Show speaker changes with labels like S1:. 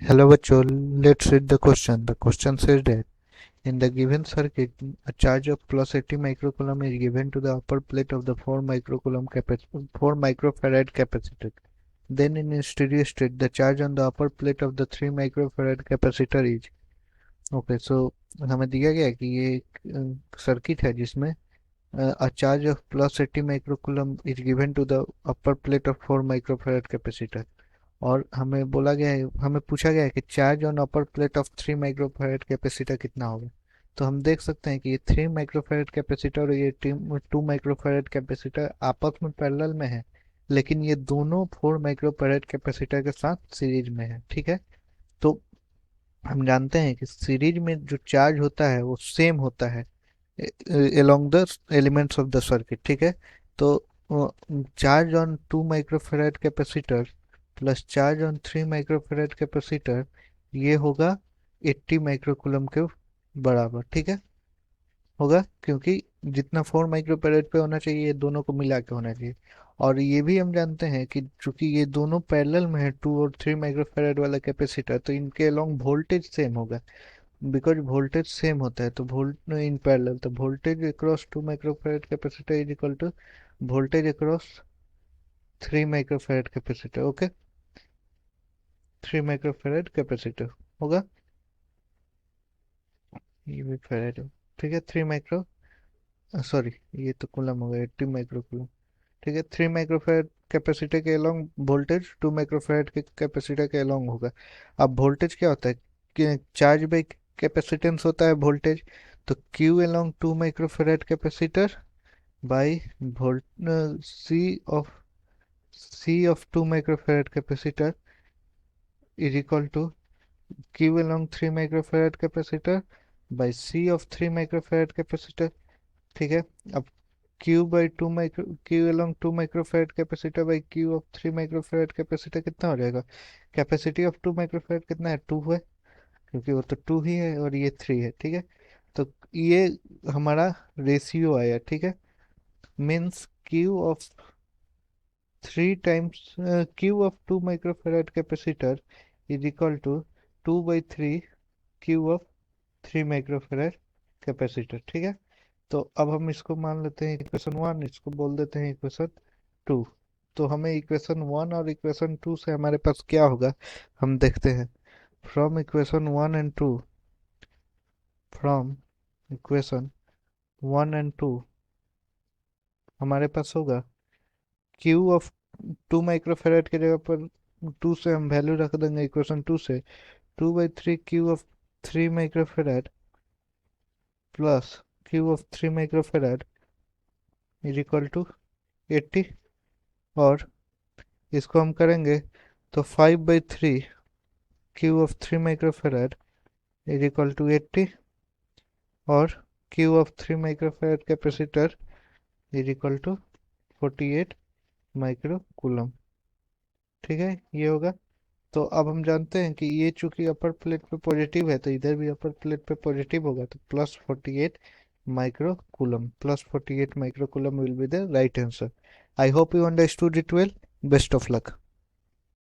S1: Hello बच्चों, let's read the question. The question says that in the given circuit, a charge of plus 80 microcoulomb is given to the upper plate of the 4 microfarad capacitor. Then in a steady state, the charge on the upper plate of the 3 microfarad capacitor is okay. So हमें दिया गया है कि ये एक circuit है जिसमें a charge of plus 80 microcoulomb is given to the upper plate of 4 microfarad capacitor. और हमें बोला गया है, हमें पूछा गया है कि charge on upper plate of 3 microfarad capacitor कितना होगा। तो हम देख सकते हैं कि ये 3 माइक्रोफैराड कैपेसिटर और ये 2 माइक्रोफैराड कैपेसिटर आपस में पैरेलल में है, लेकिन ये दोनों 4 माइक्रोफैराड कैपेसिटर के साथ सीरीज में है। ठीक है, तो हम जानते हैं कि सीरीज में जो चार्ज होता है वो सेम होता है along the elements of the circuit। ठीक है, तो charge on 2 microfarad capacitor plus charge on 3 microfarad capacitor ये होगा 80 माइक्रोकूलम के बराबर। ठीक है, होगा क्योंकि जितना 4 माइक्रोफैराड पे होना चाहिए ये दोनों को मिला के होना चाहिए। और ये भी हम जानते हैं कि चूंकि ये दोनों पैरेलल में है 2 और 3 माइक्रोफैराड वाला कैपेसिटर, तो इनके अलोंग वोल्टेज सेम होगा। बिकॉज वोल्टेज सेम होता है तो वोल्ट इन पैरेलल, तो voltage across 2 microfarad capacitor is equal to voltage across 3 microfarad capacitor. Okay, 3 microfarad capacitor होगा, ये भी फैराड है। ठीक है, 3 माइक्रो सॉरी, ये तो कूलम होगा, 80 माइक्रो कूलम। ठीक है, 3 माइक्रोफैराड कैपेसिटर के अलोंग वोल्टेज 2 माइक्रोफैराड के कैपेसिटर के अलोंग होगा। अब वोल्टेज क्या होता है कि चार्ज बाई कैपेसिटेंस होता है वोल्टेज। तो Q along 2 microfarad capacitor by volt C of 2 microfarad capacitor is equal to Q along 3 microfarad capacitor by C of 3 microfarad capacitor. ठीक है, अब Q along 2 microfarad capacitor by Q of 3 microfarad capacitor कितना हो जाएगा। Capacity of 2 microfarad कितना है, 2 है, क्योंकि वो तो 2 ही है और ये 3 है। ठीक है, तो ये हमारा रेशियो आया। ठीक है, means Q of 2 microfarad capacitor is equal to 2/3 Q of 3 microfarad capacitor. ठीक है, तो अब हम इसको मान लेते हैं इक्वेशन 1, इसको बोल देते हैं इक्वेशन 2। तो हमें इक्वेशन 1 और इक्वेशन 2 से हमारे पास क्या होगा हम देखते हैं। From equation 1 and 2, from equation 1 and 2 हमारे पास होगा क्यू ऑफ 2 माइक्रोफेरेड के जगह पर 2 से हम वैल्यू रख देंगे इक्वेशन 2 से, 2/3 Q of 3 microfarad plus Q of 3 microfarad is equal to 80। और इसको हम करेंगे तो 5/3 Q of 3 microfarad is equal to 80 और Q of 3 microfarad capacitor is equal to 48 micro coulomb. ठीक है, ये होगा। तो अब हम जानते हैं कि ये चूंकि अपर प्लेट पे पॉजिटिव है तो इधर भी अपर प्लेट पे पॉजिटिव होगा, तो +48 micro coulomb, +48 micro coulomb will be the right answer. I hope you understood it well. Best of luck.